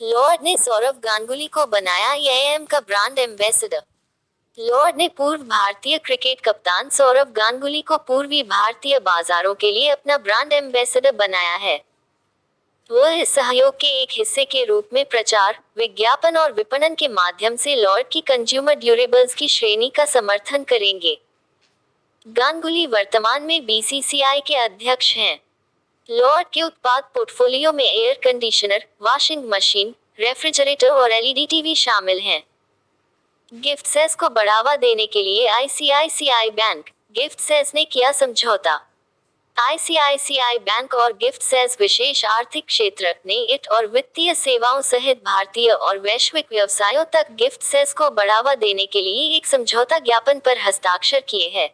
Lord ने सौरव गांगुली को बनाया एएम का ब्रांड एम्बेसडर। लॉर्ड ने पूर्व भारतीय क्रिकेट कप्तान सौरव गांगुली को पूर्वी भारतीय बाजारों के लिए अपना ब्रांड एम्बेसडर बनाया है। वह इस सहयोग के एक हिस्से के रूप में प्रचार, विज्ञापन और विपणन के माध्यम से लॉर्ड की कंज्यूमर ड्यूरेबल्स की श्रेणी का समर्थन करेंगे। गांगुली वर्तमान में बीसीसीआई के अध्यक्ष हैं। लॉर्ड के उत्पाद पोर्टफोलियो में air conditioner, washing machine, refrigerator और एलईडी टीवी शामिल हैं। गिफ्ट सेस को बढ़ावा देने के लिए आईसीआईसीआई बैंक, गिफ्ट सेस ने किया समझौता। आईसीआईसीआई बैंक और गिफ्ट सेस विशेष आर्थिक क्षेत्र ने इट और वित्तीय सेवाओं सहित भारतीय और वैश्विक व्यवसायों तक गिफ्ट सेस को बढ़ावा देने के लिए एक समझौता ज्ञापन पर हस्ताक्षर किए हैं।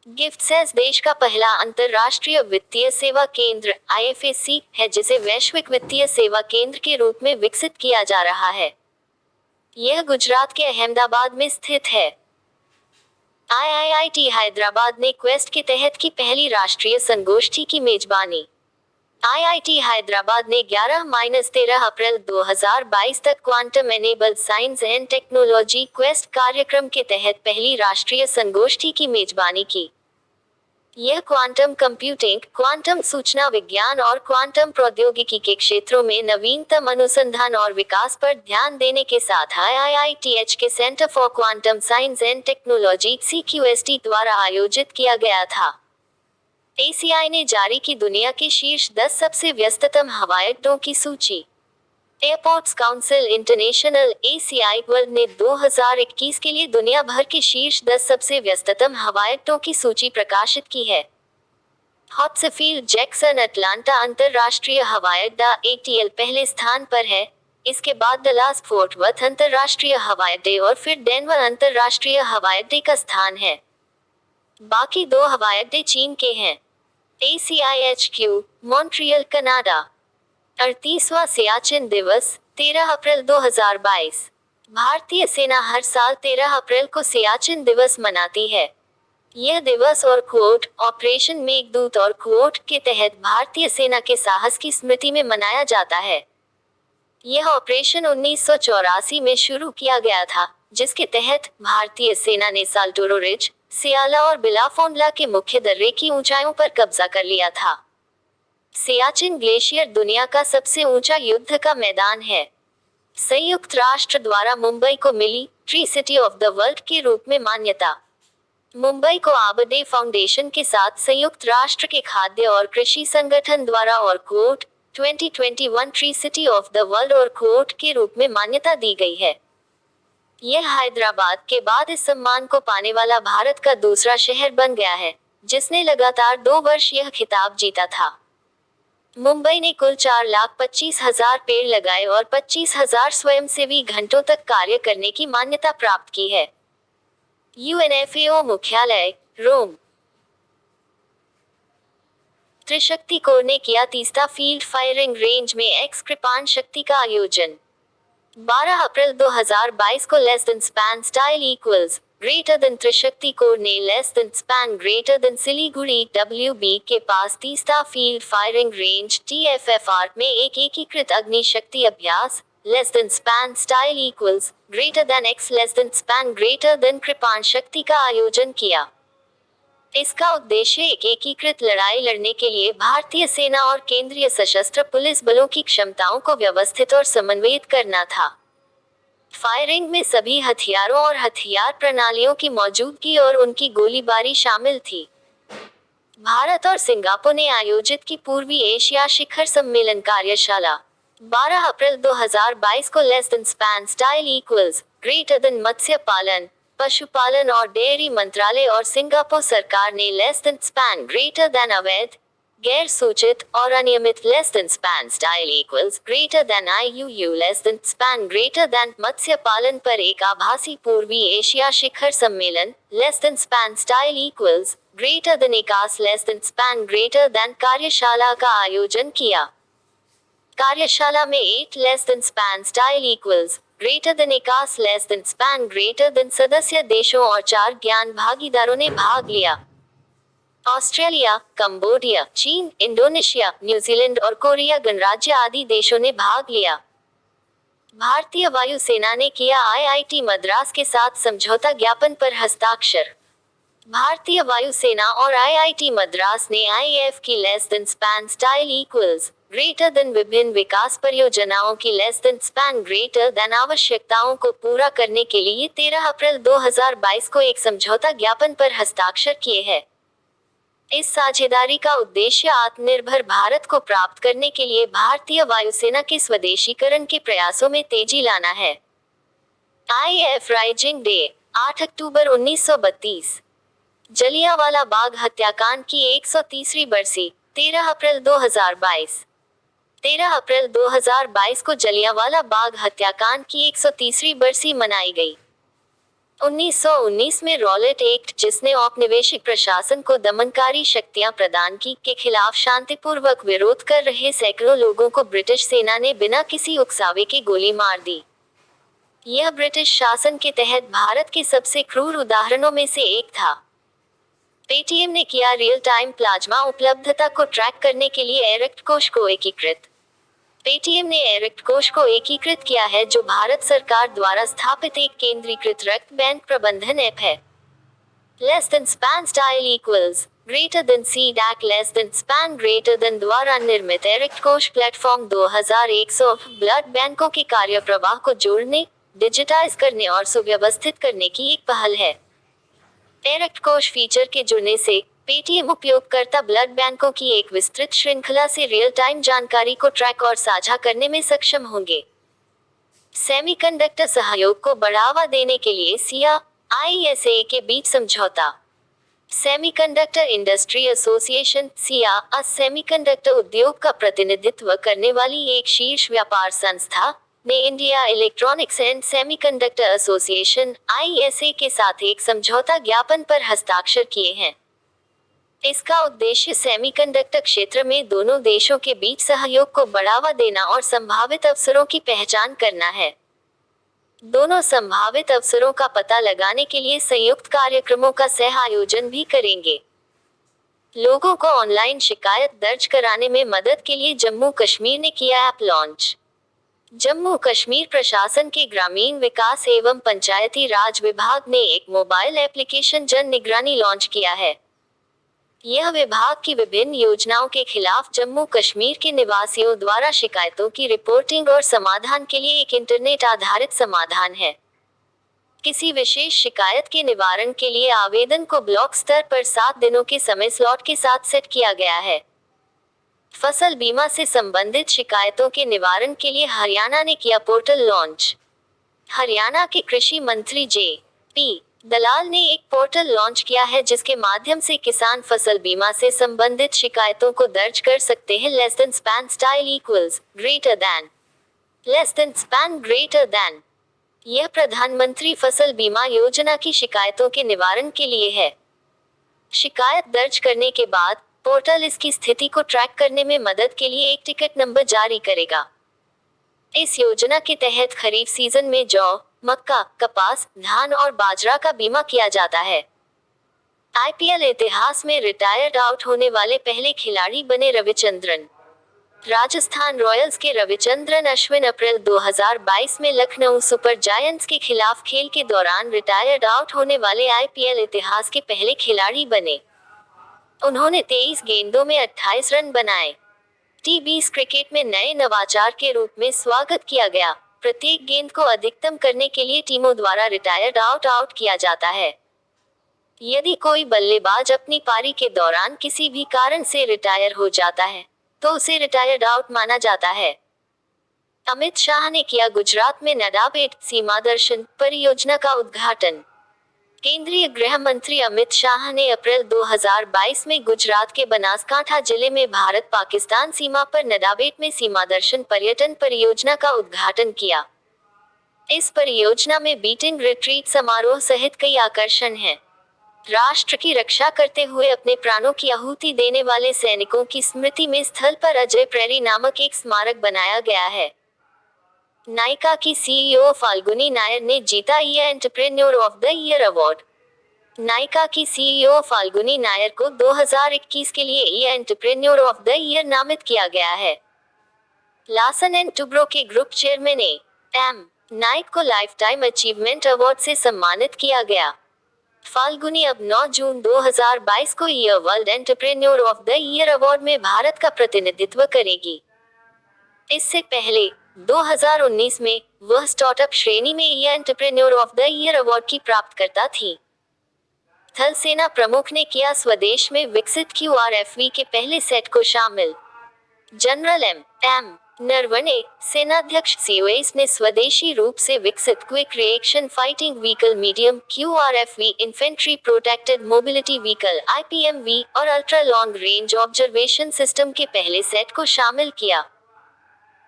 गिफ्ट सेस देश का पहला अंतर्राष्ट्रीय वित्तीय सेवा केंद्र आईएफएसी है, जिसे वैश्विक वित्तीय सेवा केंद्र के रूप में विकसित किया जा रहा है। यह गुजरात के अहमदाबाद में स्थित है। आईआईटी हैदराबाद ने क्वेस्ट के तहत की पहली राष्ट्रीय संगोष्ठी की मेजबानी। आईआईटी हैदराबाद ने 11-13 अप्रैल 2022 तक quantum enabled science and technology quest कार्यक्रम के तहत पहली राष्ट्रीय संगोष्ठी की मेजबानी की। यह क्वांटम कंप्यूटिंग, क्वांटम सूचना विज्ञान और क्वांटम प्रौद्योगिकी के क्षेत्रों में नवीनतम अनुसंधान और विकास पर ध्यान देने के साथ आईआईटीएच के centre for quantum science and technology CQST द्वारा आयोजित किया गया था। एसीआई ने जारी की दुनिया के शीर्ष 10 सबसे व्यस्ततम हवाई अड्डों की सूची। Airports council international ACI world ने 2021 के लिए दुनिया भर के शीर्ष 10 सबसे व्यस्ततम हवाई अड्डों की सूची प्रकाशित की है। हॉटसफील्ड जैक्सन अटलांटा अंतरराष्ट्रीय हवाई अड्डा एटीएल पहले स्थान पर है। इसके बाद डलास फोर्ट वर्थ अंतरराष्ट्रीय हवाई अड्डे और फिर डेनवर अंतरराष्ट्रीय हवाई अड्डे का स्थान है। बाकी 2 हवाई अड्डे चीन के हैं। ACIHQ, Montreal, Canada. 38वां सियाचिन दिवस, 13 अप्रैल 2022। भारतीय सेना हर साल 13 अप्रैल को सियाचिन दिवस मनाती है। यह दिवस और क्वोट ऑपरेशन मेघदूत और क्वोट के तहत भारतीय सेना के साहस की स्मृति में मनाया जाता है। यह ऑपरेशन 1984 में शुरू किया गया था, जिसके तहत भारतीय सेना ने साल्टोरो रिज, सियाला और बिलाफोंडला के मुख्य दर्रे की ऊंचाइयों पर कब्जा कर लिया था। सियाचिन ग्लेशियर दुनिया का सबसे ऊंचा युद्ध का मैदान है। संयुक्त राष्ट्र द्वारा मुंबई को मिली tree city of the world के रूप में मान्यता। मुंबई को आबडे फाउंडेशन के साथ संयुक्त राष्ट्र के खाद्य और कृषि संगठन द्वारा और quote 2021 tree city of the world और कोट के रूप में मान्यता दी गई है। यह हैदराबाद के बाद इस सम्मान को पाने वाला भारत का दूसरा शहर बन गया है, जिसने लगातार 2 वर्ष यह खिताब जीता था। मुंबई ने कुल 4,25,000 पेड़ लगाए और 25,000 स्वयंसेवी घंटों तक कार्य करने की मान्यता प्राप्त की है। यूएनएफएओ मुख्यालय, रोम। त्रिशक्ति कोर ने किया तीस्ता फील्ड फायरिंग रेंज में एक्स कृपाण शक्ति का आयोजन। 12 अप्रैल 2022 को less than span style equals greater than Trishakti corps ने less than span greater than Siliguri WB के पास Teesta field firing range TFFR में एक एकीकृत अग्नि शक्ति अभ्यास less than span style equals greater than ex less than span greater than Kripan Shakti का आयोजन किया। इसका उद्देश्य एक एकीकृत लड़ाई लड़ने के लिए भारतीय सेना और केंद्रीय सशस्त्र पुलिस बलों की क्षमताओं को व्यवस्थित और समन्वयित करना था। फायरिंग में सभी हथियारों और हथियार प्रणालियों की मौजूदगी और उनकी गोलीबारी शामिल थी। भारत और सिंगापुर ने आयोजित की पूर्वी एशिया शिखर सम्मेलन कार्यशाला। 12 अप्रैल 2022 को less than span style equals greater than मत्स्य पालन, पशुपालन और डेयरी मंत्रालय और सिंगापुर सरकार ने less than span greater than अवैध, गैर सूचित और अनियमित less than span style equals greater than IUU less than span greater than मत्स्य पालन पर एक आभासी पूर्वी एशिया शिखर सम्मेलन less than span style equals greater than इकास less than span greater than कार्यशाला का आयोजन किया। कार्यशाला में 8 less than span style equals greater than इकास less than span greater than सदस्य देशों और 4 ज्ञान भागीदारों ने भाग लिया। ऑस्ट्रेलिया, कंबोडिया, चीन, इंडोनेशिया, न्यूजीलैंड और कोरिया गणराज्य आदि देशों ने भाग लिया। भारतीय वायुसेना ने किया आईआईटी मद्रास के साथ समझौता ज्ञापन पर हस्ताक्षर। भारतीय वायुसेना और आईआईटी मद्रास ने आईएएफ की less than span style equals greater then विभिन्न विकास परियोजनाओं की less than span greater then आवश्यकताओं को पूरा करने के लिए 13 अप्रैल 2022 को एक समझौता ज्ञापन पर हस्ताक्षर किए हैं। इस साझेदारी का उद्देश्य आत्मनिर्भर भारत को प्राप्त करने के लिए भारतीय वायुसेना के स्वदेशीकरण के प्रयासों में तेजी लाना है। आईएएफ राइजिंग डे 8 अक्टूबर 1932। जलियांवाला बाग हत्याकांड की 130वीं बरसी 13 अप्रैल 2022। 13 अप्रैल 2022 को जलियांवाला बाग हत्याकांड की 130वीं बरसी मनाई गई। 1919 में रॉलेट एक्ट, जिसने औपनिवेशिक प्रशासन को दमनकारी शक्तियां प्रदान की, के खिलाफ शांतिपूर्वक विरोध कर रहे सैकड़ों लोगों को ब्रिटिश सेना ने बिना किसी उकसावे के गोली मार दी। यह ब्रिटिश शासन के तहत भारत के सबसे क्रूर उदाहरणों में से एक था। पेटीएम ने किया रियल टाइम प्लाज्मा उपलब्धता को ट्रैक करने के लिए एरेक्ट कोष को एकीकृत। पेटीएम ने एरेक्ट कोष को एकीकृत किया है, जो भारत सरकार द्वारा स्थापित एक केंद्रीकृत रक्त बैंक प्रबंधन ऐप है। Less than span style equals greater then CDAC less than span greater then द्वारा निर्मित एरेक्ट कोष प्लेटफॉर्म 2100 ब्लड बैंकों के कार्य प्रवाह को जोड़ने, डिजिटाइज करने और सुव्यवस्थित करने की एक पहल है। एरेक्ट कोष फीचर के जुड़ने से पेटीएम उपयोगकर्ता ब्लड बैंकों की एक विस्तृत श्रृंखला से रियल टाइम जानकारी को ट्रैक और साझा करने में सक्षम होंगे। सेमीकंडक्टर सहयोग को बढ़ावा देने के लिए सिया आईएसए के बीच समझौता। Semiconductor industry association Siya semiconductor उद्योग का प्रतिनिधित्व करने वाली एक शीर्ष व्यापार संस्था ने India electronics and semiconductor association ISA के साथ एक समझौता ज्ञापन पर हस्ताक्षर किए हैं। इसका उद्देश्य सेमीकंडक्टर क्षेत्र में दोनों देशों के बीच सहयोग को बढ़ावा देना और संभावित अवसरों की पहचान करना है। दोनों संभावित अवसरों का पता लगाने के लिए संयुक्त कार्यक्रमों का सह आयोजन भी करेंगे। लोगों को ऑनलाइन शिकायत दर्ज कराने में मदद के लिए जम्मू कश्मीर ने किया ऐप लॉन्च। जम्मू कश्मीर प्रशासन के ग्रामीण विकास एवं पंचायती राज विभाग ने एक मोबाइल एप्लीकेशन जन निगरानी लॉन्च किया है। यह विभाग की विभिन्न योजनाओं के खिलाफ जम्मू कश्मीर के निवासियों द्वारा शिकायतों की रिपोर्टिंग और समाधान के लिए एक इंटरनेट आधारित समाधान है। किसी विशेष शिकायत के निवारण के लिए आवेदन को ब्लॉक स्तर पर 7 दिनों के समय स्लॉट के साथ सेट किया गया है। फसल बीमा से संबंधित शिकायतों के निवारण के लिए हरियाणा ने किया पोर्टल लॉन्च। हरियाणा के कृषि मंत्री जे.पी. दलाल ने एक पोर्टल लॉन्च किया है, जिसके माध्यम से किसान फसल बीमा से संबंधित शिकायतों को दर्ज कर सकते हैं। Less than span style equals greater than less than span greater then. यह प्रधानमंत्री फसल बीमा योजना की शिकायतों के निवारण के लिए है। शिकायत दर्ज करने के बाद पोर्टल इसकी स्थिति को ट्रैक करने में मदद के लिए एक टिकट नंबर जारी करेगा। इस योजना के तहत खरीफ सीजन में जौ, मक्का, कपास, धान और बाजरा का बीमा किया जाता है। आईपीएल इतिहास में रिटायर्ड आउट होने वाले पहले खिलाड़ी बने रविचंद्रन। राजस्थान रॉयल्स के रविचंद्रन अश्विन अप्रैल 2022 में लखनऊ सुपर जायंट्स के खिलाफ खेल के दौरान रिटायर्ड आउट होने वाले आईपीएल इतिहास के पहले खिलाड़ी बने। उन्होंने 23 गेंदों में 28 रन बनाए। टी20 क्रिकेट में नए नवाचार के रूप में स्वागत किया गया। प्रत्येक गेंद को अधिकतम करने के लिए टीमों द्वारा रिटायर्ड आउट किया जाता है। यदि कोई बल्लेबाज अपनी पारी के दौरान किसी भी कारण से रिटायर हो जाता है, तो उसे रिटायर्ड आउट माना जाता है। अमित शाह ने किया गुजरात में नडाबेट सीमा दर्शन परियोजना का उद्घाटन। केंद्रीय गृह मंत्री अमित शाह ने अप्रैल 2022 में गुजरात के बनासकांठा जिले में भारत पाकिस्तान सीमा पर नडाबेट में सीमा दर्शन पर्यटन परियोजना का उद्घाटन किया। इस परियोजना में बीटिंग रिट्रीट समारोह सहित कई आकर्षण हैं। राष्ट्र की रक्षा करते हुए अपने प्राणों की आहुति देने वाले सैनिकों की स्मृति में स्थल पर अजय प्रेरी नामक एक स्मारक बनाया गया है। नायका की सीईओ फाल्गुनी नायर ने जीता E entrepreneur of the year award. Nykaa की सीईओ फाल्गुनी नायर को 2021 के लिए E entrepreneur of the year नामित किया गया है। लार्सन एंड टुब्रो के ग्रुप चेयरमैन एम नाइक को लाइफ टाइम अचीवमेंट अवार्ड से सम्मानित किया गया। फाल्गुनी अब 9 जून 2022 को year world entrepreneur of the year award में भारत का प्रतिनिधित्व करेगी। इससे पहले 2019 में वह स्टार्टअप श्रेणी में year entrepreneur of the year award की प्राप्तकर्ता थी। थल सेना प्रमुख ने किया स्वदेश में विकसित QRFV के पहले सेट को शामिल। जनरल एम नरवणे, सेनाध्यक्ष COAS ने स्वदेशी रूप से विकसित quick reaction fighting vehicle medium QRFV, infantry protected mobility vehicle IPMV और ultra long range observation system के पहले सेट को शामिल किया।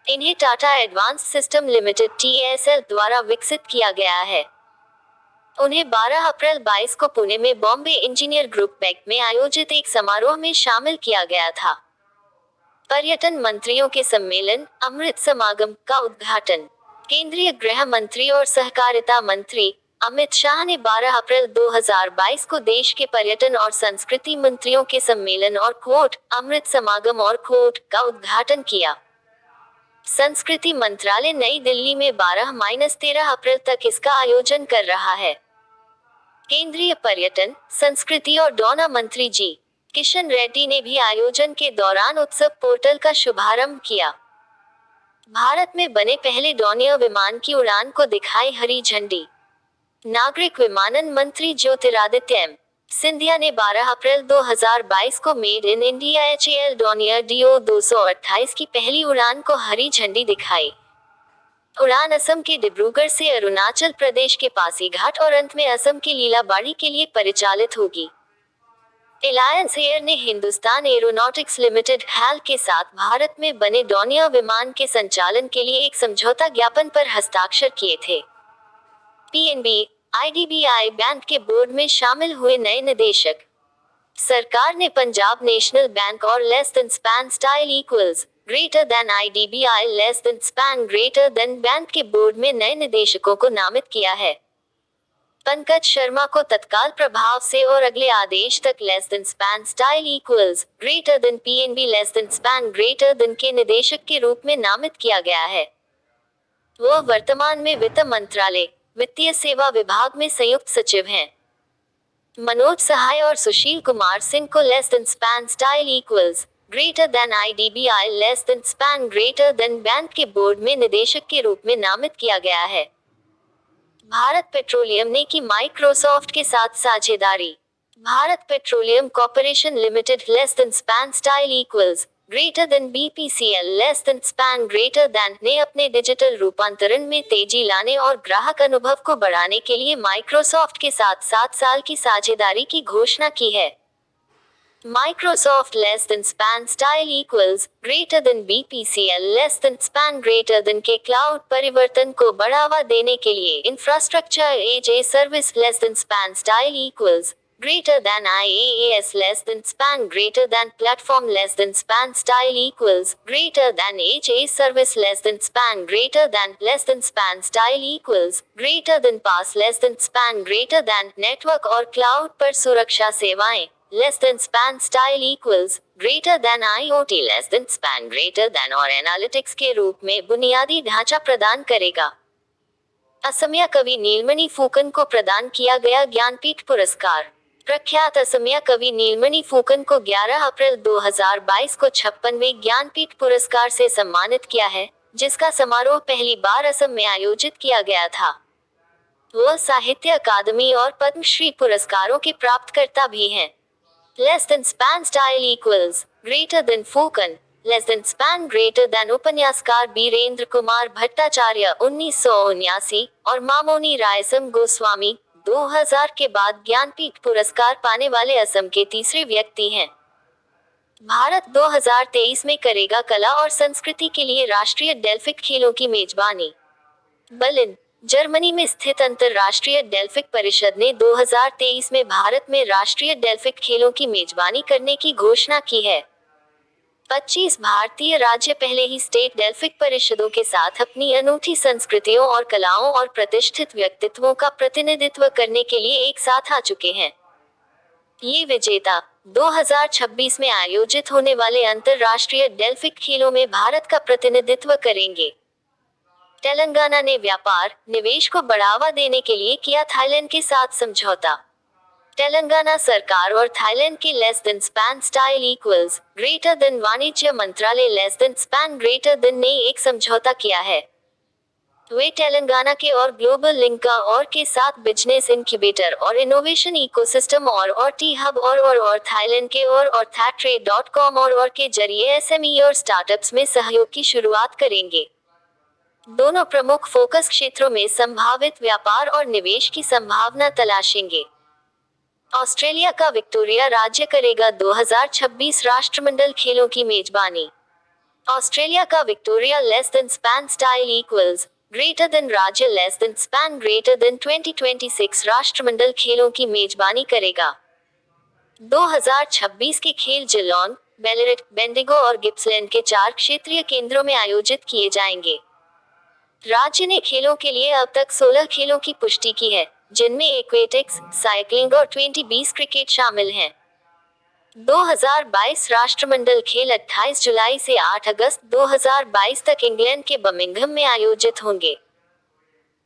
इन्हें Tata advance system limited TASL द्वारा विकसित किया गया है। उन्हें 12 अप्रैल 22 को पुणे में बॉम्बे इंजीनियर ग्रुप बैक में आयोजित एक समारोह में शामिल किया गया था। पर्यटन मंत्रियों के सम्मेलन अमृत समागम का उद्घाटन केंद्रीय गृह मंत्री और सहकारिता मंत्री अमित शाह ने 12 अप्रैल 2022 को देश के पर्यटन और संस्कृति मंत्रियों के सम्मेलन और कोट अमृत समागम और कोट का उद्घाटन किया। संस्कृति मंत्रालय नई दिल्ली में 12-13 अप्रैल तक इसका आयोजन कर रहा है। केंद्रीय पर्यटन, संस्कृति और डोना मंत्री जी किशन रेड्डी ने भी आयोजन के दौरान उत्सव पोर्टल का शुभारंभ किया। भारत में बने पहले डोनियर विमान की उड़ान को दिखाई हरी झंडी। नागरिक विमानन मंत्री ज्योतिरादित्य सिंधिया ने 12 अप्रैल 2022 को made in India HAL Donear DO 228 की पहली उड़ान को हरी झंडी दिखाई। उड़ान असम के डिब्रूगढ़ से अरुणाचल प्रदेश के पासीघाट और अंत में असम के लीलाबाड़ी के लिए परिचालित होगी। एलायंस एयर ने हिंदुस्तान एरोनॉटिक्स लिमिटेड HAL के साथ भारत में बने डोनियर विमान के संचालन के लिए एक समझौता ज्ञापन पर हस्ताक्षर किए थे। PNB IDBI बैंक के बोर्ड में शामिल हुए नए निदेशक। सरकार ने पंजाब नेशनल बैंक और less than span style equals greater then IDBI less than span greater then bank के बोर्ड में नए निदेशकों को नामित किया है। पंकज शर्मा को तत्काल प्रभाव से और अगले आदेश तक less than span style equals greater then PNB less than span greater than के निदेशक के रूप में नामित किया गया है। वह वर्तमान में वित्त मंत्रालय वित्तीय सेवा विभाग में संयुक्त सचिव हैं। मनोज सहाय और सुशील कुमार सिंह को less than span style equals greater then IDBI less than span greater then bank के बोर्ड में निदेशक के रूप में नामित किया गया है। भारत पेट्रोलियम ने की माइक्रोसॉफ्ट के साथ साझेदारी। Bharat petroleum corporation limited less than span style equals greater than BPCL less than span greater then ने अपने डिजिटल रूपांतरण में तेजी लाने और ग्राहक अनुभव को बढ़ाने के लिए माइक्रोसॉफ्ट के साथ 7 साल की साझेदारी की घोषणा की है। Microsoft less than span style equals greater than BPCL less than span greater than के क्लाउड परिवर्तन को बढ़ावा देने के लिए infrastructure as a service less than span style equals greater than IaaS less than span greater than platform less than span style equals greater than HA service less than span greater than less than span style equals greater than pass less than span greater than network और cloud पर सुरक्षा सेवाएं less than span style equals greater than IoT less than span greater than और analytics के रूप में बुनियादी ढांचा प्रदान करेगा। असमिया कवि नीलमणि फूकन को प्रदान किया गया ज्ञानपीठ पुरस्कार। प्रख्यात असमिया कवि नीलमणि फूकन को 11 अप्रैल 2022 को 56वें ज्ञानपीठ पुरस्कार से सम्मानित किया है, जिसका समारोह पहली बार असम में आयोजित किया गया था। वह साहित्य अकादमी और पद्मश्री पुरस्कारों के प्राप्तकर्ता भी हैं। Less than span style equals greater then फूकन less than span greater then उपन्यासकार बीरेंद्र कुमार भट्टाचार्य 1979 और मामोनी रायसम गोस्वामी 2000 के बाद ज्ञानपीठ पुरस्कार पाने वाले असम के तीसरे व्यक्ति हैं। भारत 2023 में करेगा कला और संस्कृति के लिए राष्ट्रीय डेल्फिक खेलों की मेजबानी। बर्लिन, जर्मनी में स्थित अंतरराष्ट्रीय डेल्फिक परिषद ने 2023 में भारत में राष्ट्रीय डेल्फिक खेलों की मेजबानी करने की घोषणा की है। 25 भारतीय राज्य पहले ही स्टेट डेल्फिक परिषदों के साथ अपनी अनूठी संस्कृतियों और कलाओं और प्रतिष्ठित व्यक्तित्वों का प्रतिनिधित्व करने के लिए एक साथ आ चुके हैं। ये विजेता 2026 में आयोजित होने वाले अंतरराष्ट्रीय डेल्फिक खेलों में भारत का प्रतिनिधित्व करेंगे। तेलंगाना ने व्यापार निवेश को बढ़ावा देने के लिए किया थाईलैंड के साथ समझौता। तेलंगाना सरकार और थाईलैंड के less than span style equals greater then वाणिज्य मंत्रालय less than span greater then ने एक समझौता किया है। वे तेलंगाना के और ग्लोबल लिंक का और के साथ बिजनेस इंक्यूबेटर और इनोवेशन इकोसिस्टम और टी हब और थाईलैंड के और थाट्रेड.com और के जरिए एसएमई और स्टार्टअप्स में सहयोग की शुरुआत करेंगे। दोनों प्रमुख फोकस क्षेत्रों में संभावित व्यापार और निवेश की संभावना तलाशेंगे। ऑस्ट्रेलिया का विक्टोरिया राज्य करेगा 2026 राष्ट्रमंडल खेलों की मेजबानी। ऑस्ट्रेलिया का Victoria less than span style equals greater than राज्य less than span greater than 2026 राष्ट्रमंडल खेलों की मेजबानी करेगा। 2026 के खेल जिलोन, बेलेरेट, बेंडिगो और गिप्सलैंड के 4 क्षेत्रीय केंद्रों में आयोजित किए जाएंगे। राज्य ने खेलों के लिए अब तक 16 खेलों की पुष्टि की है, जिनमें एक्वेटिक्स, साइकिलिंग और 20 क्रिकेट शामिल हैं। 2022 राष्ट्रमंडल खेल 28 जुलाई से 8 अगस्त 2022 तक इंग्लैंड के बर्मिंघम में आयोजित होंगे।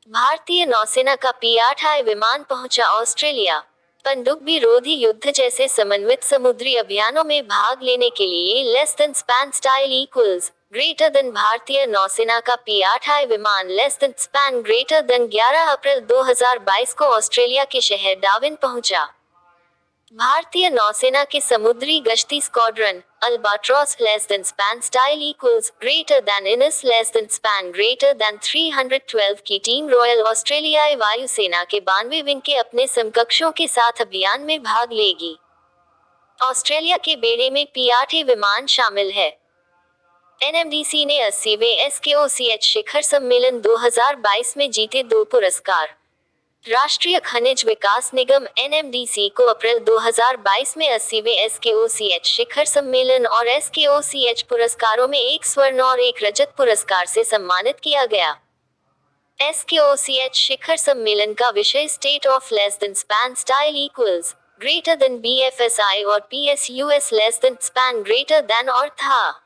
भारतीय नौसेना का P-8I विमान पहुंचा ऑस्ट्रेलिया। पनडुब्बी रोधी युद्ध जैसे समन्वित समुद्री अभियानों में भाग लेने के लिए less than span style equals greater then भारतीय नौसेना का P-8I विमान less than span greater then 11 अप्रैल 2022 को ऑस्ट्रेलिया के शहर डार्विन पहुंचा। भारतीय नौसेना के समुद्री गश्ती squadron Albatross less than span style equals greater than INAS less than span greater than 312 की टीम रॉयल ऑस्ट्रेलियाई वायुसेना के 92 विंग के अपने समकक्षों के साथ अभियान में भाग लेगी। ऑस्ट्रेलिया के बेड़े में P-8 विमान शामिल है। NMDC ने 80वें SKOCH शिखर सम्मेलन 2022 में जीते 2 पुरस्कार। राष्ट्रीय खनिज विकास निगम NMDC को अप्रैल 2022 में 80वें SKOCH शिखर सम्मेलन और SKOCH पुरस्कारों में 1 स्वर्ण और 1 रजत पुरस्कार से सम्मानित किया गया। SKOCH शिखर सम्मेलन का विषय state of less than span style equals greater then BFSI और PSUS less than span greater then और था।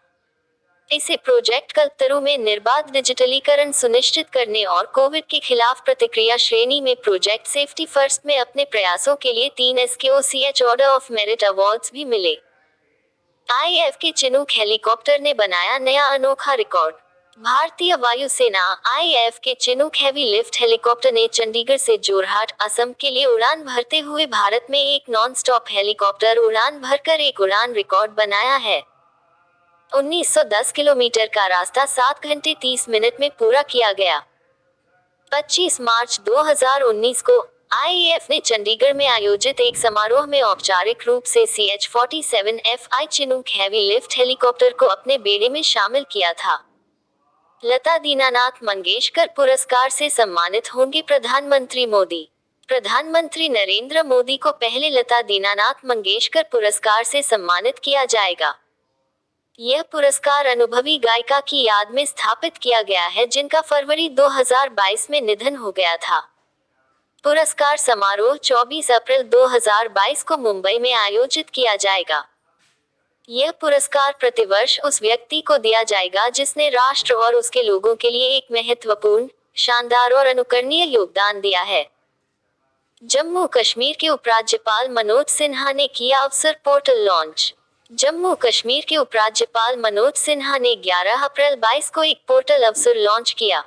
इसे प्रोजेक्ट कल्पतरू में निर्बाध डिजिटलीकरण सुनिश्चित करने और कोविड के खिलाफ प्रतिक्रिया श्रेणी में प्रोजेक्ट सेफ्टी फर्स्ट में अपने प्रयासों के लिए 3 SKOCH order of merit awards भी मिले। IAF के चिनूक हेलीकॉप्टर ने बनाया नया अनोखा रिकॉर्ड। भारतीय वायुसेना IAF के चिनूक हैवी लिफ्ट हेलीकॉप्टर ने चंडीगढ़ से जोरहाट, असम के लिए उड़ान भरते हुए भारत में एक नॉन स्टॉप हेलीकॉप्टर उड़ान भरकर एक उड़ान रिकॉर्ड बनाया है। 1910 किलोमीटर का रास्ता 7 घंटे 30 मिनट में पूरा किया गया। 25 मार्च 2019 को IAF ने चंडीगढ़ में आयोजित एक समारोह में औपचारिक रूप से CH-47FI Chinook heavy lift helicopter को अपने बेड़े में शामिल किया था। लता दीनानाथ मंगेशकर पुरस्कार से सम्मानित होंगे प्रधानमंत्री मोदी। प्रधानमंत्री नरेंद्र मोदी को पहले लता दीनानाथ मंगेशकर पुरस्कार से सम्मानित किया जाएगा। यह पुरस्कार अनुभवी गायिका की याद में स्थापित किया गया है, जिनका फरवरी 2022 में निधन हो गया था। पुरस्कार समारोह 24 अप्रैल 2022 को मुंबई में आयोजित किया जाएगा। यह पुरस्कार प्रतिवर्ष उस व्यक्ति को दिया जाएगा जिसने राष्ट्र और उसके लोगों के लिए एक महत्वपूर्ण, शानदार और अनुकरणीय योगदान दिया है। जम्मू कश्मीर के उपराज्यपाल मनोज सिन्हा ने किया अवसर पोर्टल लॉन्च। जम्मू कश्मीर के उपराज्यपाल मनोज सिन्हा ने 11 अप्रैल 22 को एक पोर्टल अवसर लॉन्च किया।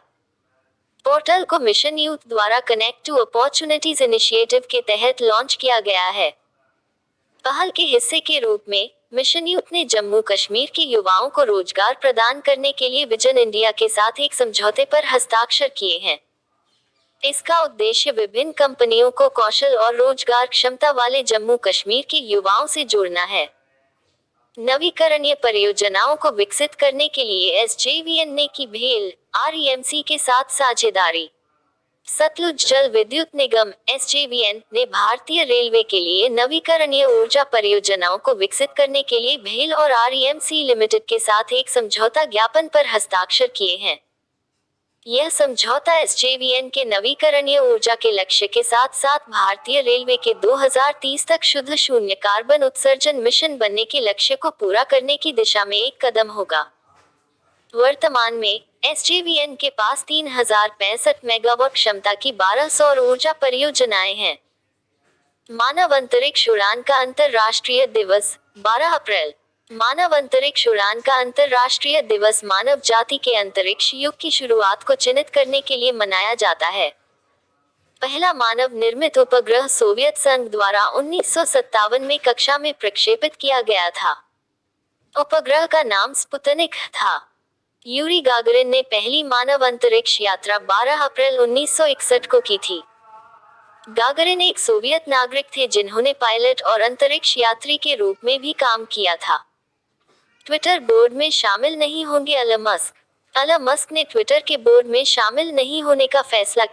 पोर्टल को मिशन यूथ द्वारा कनेक्ट टू अपॉर्चुनिटीज इनिशिएटिव के तहत लॉन्च किया गया है। पहल के हिस्से के रूप में मिशन यूथ ने जम्मू कश्मीर के युवाओं को रोजगार प्रदान करने के लिए विजन इंडिया के साथ एक समझौते पर हस्ताक्षर किए हैं। इसका उद्देश्य विभिन्न कंपनियों को कौशल और रोजगार क्षमता वाले जम्मू कश्मीर के युवाओं से जोड़ना है। नवीकरणीय परियोजनाओं को विकसित करने के लिए SJVN ने की भेल REMC के साथ साझेदारी। सतलुज जल विद्युत निगम SJVN ने भारतीय रेलवे के लिए नवीकरणीय ऊर्जा परियोजनाओं को विकसित करने के लिए भेल और REMC लिमिटेड के साथ एक समझौता ज्ञापन पर हस्ताक्षर किए हैं। यह समझौता SJVN के नवीकरणीय ऊर्जा के लक्ष्य के साथ साथ भारतीय रेलवे के 2030 तक शुद्ध शून्य कार्बन उत्सर्जन मिशन बनने के लक्ष्य को पूरा करने की दिशा में एक कदम होगा। वर्तमान में एसजेवीएन के पास 3065 मेगावाट क्षमता की 12 सौर ऊर्जा परियोजनाएं हैं। मानव अंतरिक्ष उड़ान का अंतर्राष्ट्रीय दिवस 12 अप्रैल। मानव अंतरिक्ष उड़ान का अंतर्राष्ट्रीय दिवस मानव जाति के अंतरिक्ष युग की शुरुआत को चिन्हित करने के लिए मनाया जाता है। पहला मानव निर्मित उपग्रह सोवियत संघ द्वारा 1957 में कक्षा में प्रक्षेपित किया गया था। उपग्रह का नाम स्पुतनिक था। यूरी गागरिन ने पहली मानव अंतरिक्ष यात्रा 12 अप्रैल 1961 को की थी। गागरिन एक सोवियत नागरिक थे जिन्होंने पायलट और अंतरिक्ष यात्री के रूप में भी काम किया था। ट्विटर बोर्ड में शामिल नहीं होंगे एलन मस्क। एलन मस्क ने ट्विटर के बोर्ड में शामिल नहीं होने का फैसला